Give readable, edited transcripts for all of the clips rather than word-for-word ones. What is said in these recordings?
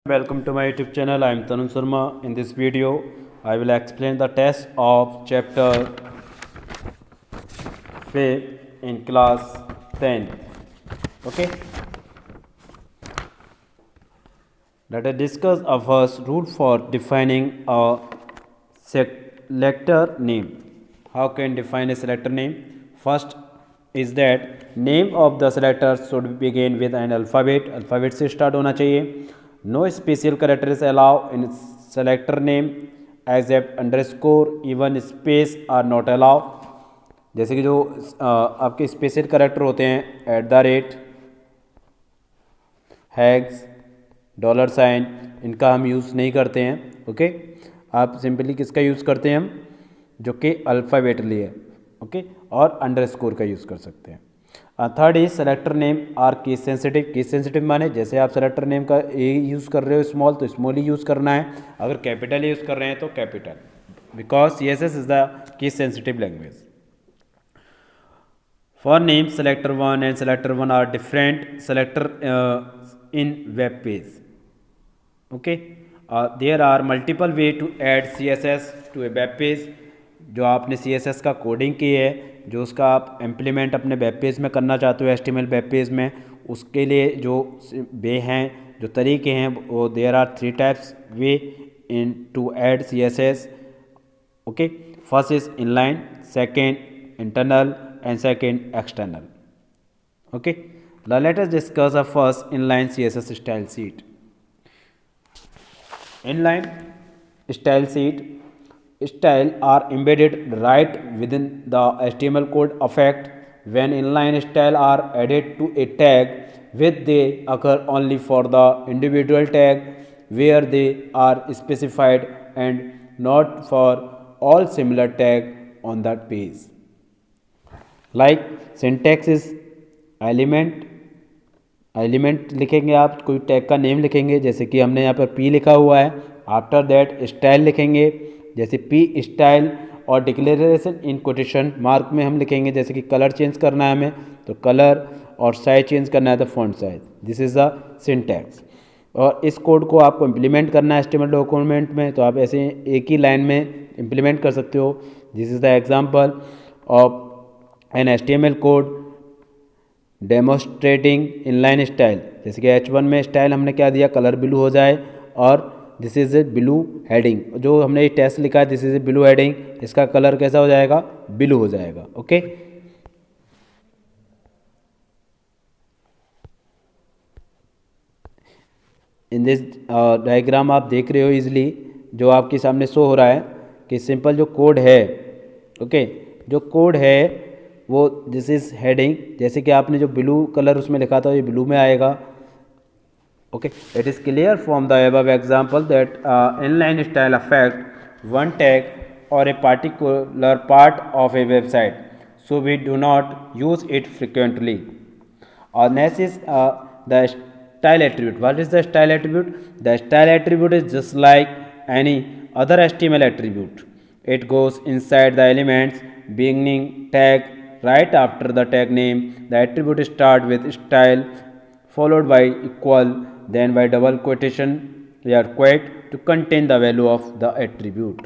Welcome to my YouTube channel. I am Tanun Sharma. In this video, I will explain the test of chapter 5 in class 10. Okay. Let us discuss a first rule for defining a selector name. How can define a selector name? First is that name of the selector should begin with an alphabet. Alphabet से start होना चाहिए. No special characters allowed in selector name except underscore, even space are not allowed. जैसे कि जो आपके special character होते हैं @ हैग्स $, इनका हम यूज़ नहीं करते हैं. ओके, आप सिंपली किसका यूज़ करते हैं हम, जो कि अल्फ़ाबेटली है. ओके, और अंडरस्कोर का यूज़ कर सकते हैं. Third is selector name are case sensitive. Case sensitive माने जैसे आप सेलेक्टर नेम का ए यूज़ कर रहे हो स्मॉल, तो स्मॉल ही यूज़ करना है. अगर कैपिटल यूज़ कर रहे हैं तो capital, because CSS is the case sensitive language. For name, selector 1 and selector 1 are different selector in web page. Okay, there are multiple way to add CSS to a web page. जो आपने CSS का coding की है, जो उसका आप implement अपने web page में करना चाहते हो HTML वेब पेज में, उसके लिए जो वे हैं, जो तरीके हैं, वो there are 3 types way in to add CSS. Okay, first is inline, second internal and second external. Okay, now let us discuss the first inline CSS style sheet. Inline style sheet style are embedded right within the HTML code effect. When inline style are added to a tag, with they occur only for the individual tag where they are specified and not for all similar tag on that page. Like syntax is element लिखेंगे, आप कोई tag का name लिखेंगे, जैसे कि हमने यहाँ पर P लिखा हुआ है. आफ्टर दैट स्टाइल लिखेंगे, जैसे P स्टाइल, और डिक्लेरेशन इन कोटेशन मार्क में हम लिखेंगे, जैसे कि कलर चेंज करना है हमें तो कलर, और साइज चेंज करना है तो font size. This is the syntax. और इस कोड को आपको इम्प्लीमेंट करना है HTML डॉक्यूमेंट में, तो आप ऐसे एक ही लाइन में इम्प्लीमेंट कर सकते हो. This is the example of an HTML code demonstrating inline style. जैसे कि H1 में स्टाइल हमने क्या दिया, कलर ब्लू हो जाए, और this is a blue heading. जो हमने ये टेक्स्ट लिखा है, this is a blue heading, इसका कलर कैसा हो जाएगा, ब्लू हो जाएगा. ओके, इन दिस डायग्राम आप देख रहे हो इजली, जो आपके सामने शो हो रहा है कि सिंपल जो कोड है, ओके, जो कोड है वो दिस इज हेडिंग. जैसे कि आपने जो ब्लू कलर उसमें लिखा था, ये ब्लू में आएगा. Okay, it is clear from the above example that inline style affect one tag और a particular part of a website, so we do not use it frequently. और next is the style attribute. What is the style attribute? The style attribute is just like any other HTML attribute. It goes inside the elements beginning tag right after the tag name. The attribute start with style followed by equal, then by double quotation they are quote to contain the value of the attribute.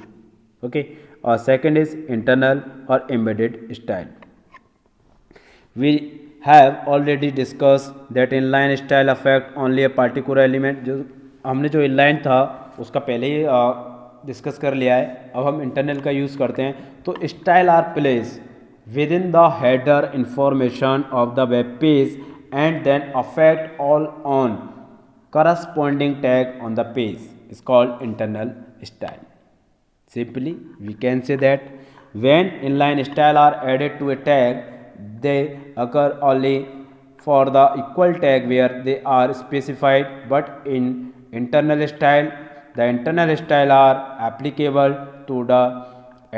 Okay, second is internal or embedded style. We have already discussed that inline style affect only a particular element. जो हमने जो inline था उसका पहले ही discuss कर लिया है. अब हम इंटरनल का यूज़ करते हैं. तो style are place within the header information of the web page and then affect all on corresponding tag on the page is called internal style. Simply we can say that when inline style are added to a tag, they occur only for the equal tag where they are specified, but in internal style the internal style are applicable to the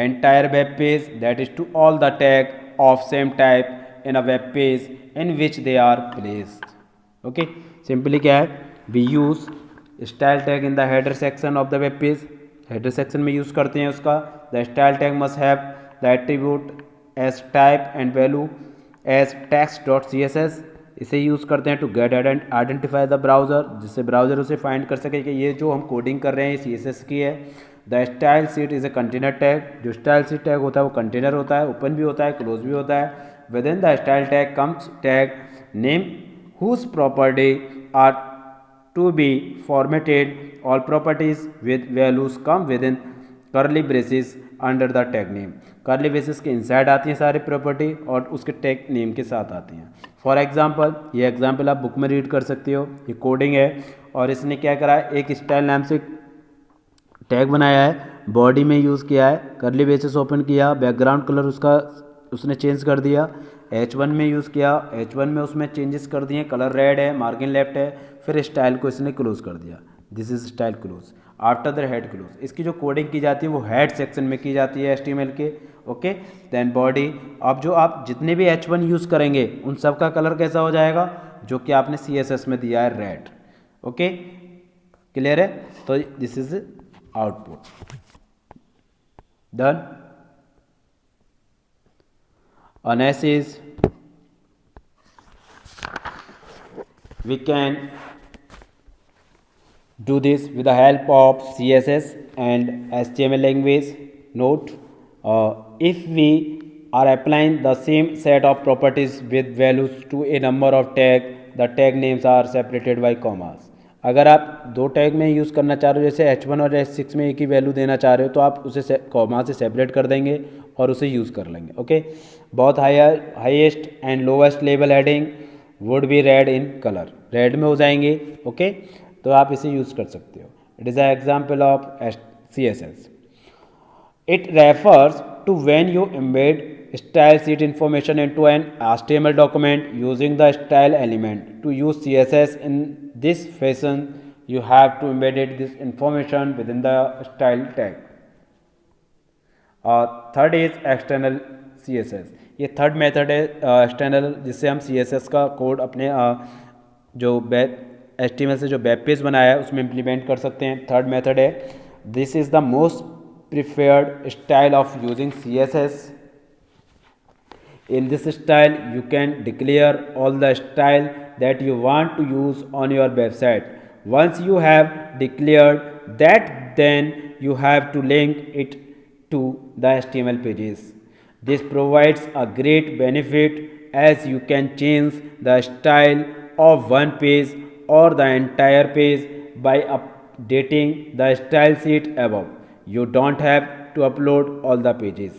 entire web page, that is to all the tag of same type in a web page in which they are placed. Okay, simply क्या है, we use style tag in the header section of the web page. header section में use करते हैं उसका. the style tag must have the attribute as type and value as text.css. इसे use करते हैं to get identify the browser, जिससे browser उसे find कर सके कि ये जो हम कोडिंग कर रहे हैं ये CSS की है। The style seat is a container tag, जो स्टाइल सीट टैग होता है वो कंटेनर होता है, ओपन भी होता है, क्लोज भी होता है। Within the style tag comes tag name whose property are to be formatted, all properties with values come within curly braces under the tag name. Curly braces के inside आती हैं सारी property और उसके tag name के साथ आती हैं। फॉर एग्जाम्पल, ये एग्जाम्पल आप बुक में रीड कर सकते हो। ये कोडिंग है और इसने क्या करा है, एक स्टाइल नाम से टैग बनाया है, बॉडी में यूज़ किया है, कर्ली ब्रेसेस ओपन किया, बैकग्राउंड कलर उसका उसने चेंज कर दिया, H1 में यूज़ किया, H1 में उसमें चेंजेस कर दिए, कलर रेड है, मार्जिन लेफ्ट है, फिर स्टाइल को इसने क्लोज कर दिया, this is style close. After the head close, इसकी जो कोडिंग की जाती है वो हेड सेक्शन में की जाती है HTML के। Okay, then body. अब जो आप जितने भी H1 यूज़ करेंगे उन सब का कलर कैसा हो जाएगा, जो कि आपने CSS में दिया है, रेड। ओके, क्लियर है? तो this is output done. Next is we can do this with the help of CSS and HTML language. Note, if we are applying the same set of properties with values to a number of tag, the tag names are separated by commas. अगर आप दो tag में use करना चाह रहे हो, जैसे H1 और H6 में एक ही वैल्यू देना चाह रहे हो, तो आप उसे कॉमा से सेपरेट कर देंगे और उसे यूज़ कर लेंगे। ओके, बहुत highest and lowest level heading would be red in colour, red में हो जाएंगे। ओके, तो आप इसे यूज़ कर सकते हो। It is a example of CSS. It refers to when you embed style sheet information into an HTML document using the style element. To use CSS in this fashion, you have to embed this information within the style tag. Third is external CSS. ये third method है external, जिससे हम CSS का code अपने जो HTML से जो web page बनाया है उसमें इम्प्लीमेंट कर सकते हैं। थर्ड मेथड है, this is the most preferred style of using CSS. In this style, you can declare all the style that you want to use on your website. Once you have declared that, then you have to link it to the HTML pages. This provides a great benefit as you can change the style of one page or the entire page by updating the style sheet above. You don't have to upload all the pages.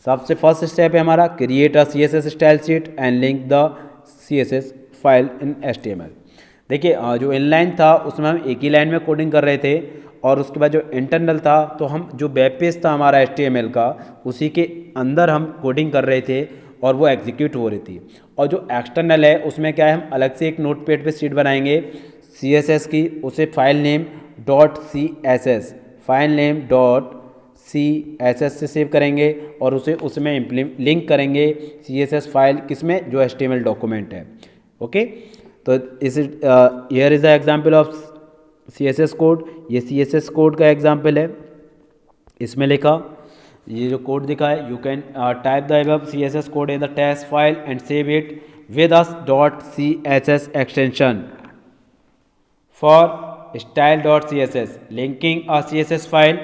सबसे first step है हमारा, create a CSS style sheet and link the CSS file in HTML. देखिए, जो inline था उसमें हम एक ही line में कोडिंग कर रहे थे, और उसके बाद जो इंटरनल था तो हम जो वेब पेज था हमारा HTML का, उसी के अंदर हम कोडिंग कर रहे थे और वो एग्जीक्यूट हो रही थी। और जो एक्सटर्नल है उसमें क्या है, हम अलग से एक नोटपैड पे शीट बनाएंगे CSS की, उसे file name .css file name .css से सेव करेंगे और उसे उसमें लिंक करेंगे CSS फाइल, किसमें, जो HTML डॉक्यूमेंट है। ओके, तो इस here is the example of CSS code. ये CSS कोड का एग्जांपल है, इसमें लिखा, ये जो कोड दिखा है, you can type the above CSS code in the test file and save it with a .css extension for style.css. Linking a CSS file.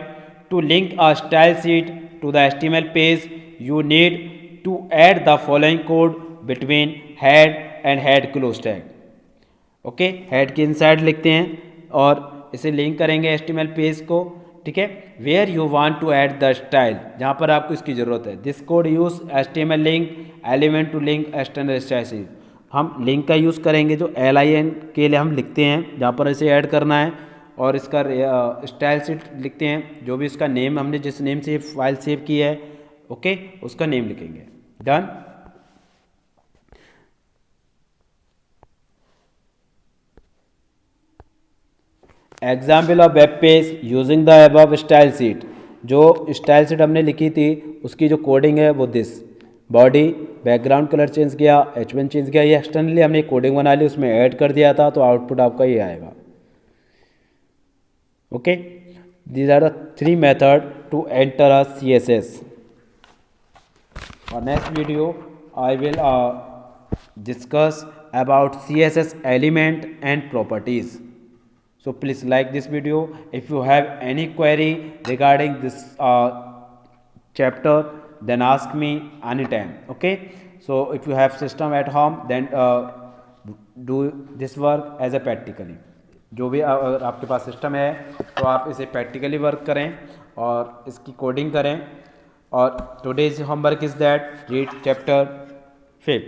To link a style sheet to the HTML page, you need to add the following code between head and head close tag. Okay, head के inside लिखते हैं और इसे link करेंगे HTML page को। ठीक है, where you want to add the style, जहाँ पर आपको इसकी ज़रूरत है। This code use HTML link element to link external style sheet. हम लिंक का यूज़ करेंगे जो LIN के लिए हम लिखते हैं, जहाँ पर इसे ऐड करना है, और इसका स्टाइल शीट लिखते हैं, जो भी इसका नेम हमने जिस नेम से फाइल सेव की है, ओके, उसका नेम लिखेंगे। Done. Example of web page using the above style sheet. जो स्टाइल शीट हमने लिखी थी उसकी जो कोडिंग है वो this, body, background colour change किया, H1 चेंज किया, ये एक्सटर्नली हमने कोडिंग बना ली, उसमें ऐड कर दिया था, तो आउटपुट आपका ये आएगा। Okay, these are the 3 method to enter a CSS. और next video I will discuss about CSS element and properties. So please like this video. If you have any query regarding this chapter, then ask me anytime. Okay, so if you have system at home, then do this work as a practically. जो भी अगर आपके पास system है तो आप इसे practically work करें और इसकी कोडिंग करें. और today's homework is that read chapter 5.